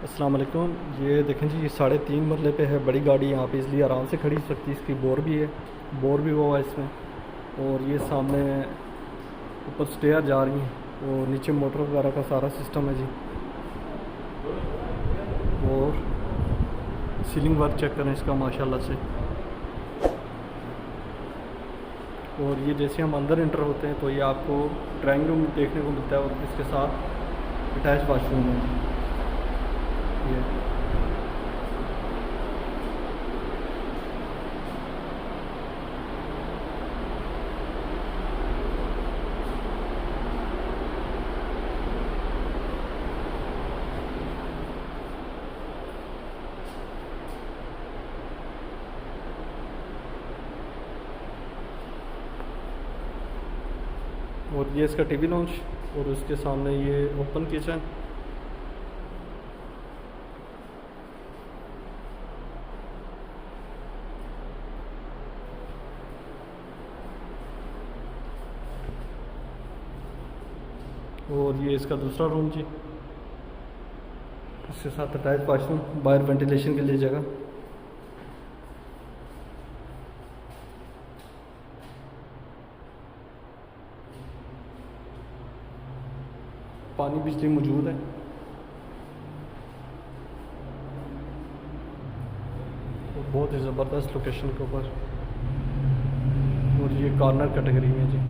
अस्सलाम वालेकुम। ये देखें जी, ये 3.5 मरले पे है। बड़ी गाड़ी यहाँ पे इसलिए आराम से खड़ी सकती है। इसकी बोर भी है, बोर भी हुआ है इसमें। और ये सामने ऊपर स्टेयर जा रही हैं और नीचे मोटर वगैरह का सारा सिस्टम है जी। और सीलिंग वर्क चेक करें इसका माशाल्लाह से। और ये जैसे हम अंदर इंटर होते हैं तो ये आपको ड्राइंग रूम देखने को मिलता है और इसके साथ अटैच वाशरूम है ये। और ये इसका टीवी लॉन्च और उसके सामने ये ओपन किचन। और ये इसका दूसरा रूम जी, इसके साथ अटैच वाशरूम, बाहर वेंटिलेशन के लिए जगह। पानी बिजली मौजूद है। और बहुत ही ज़बरदस्त लोकेशन के ऊपर। और ये कॉर्नर कैटेगरी में जी।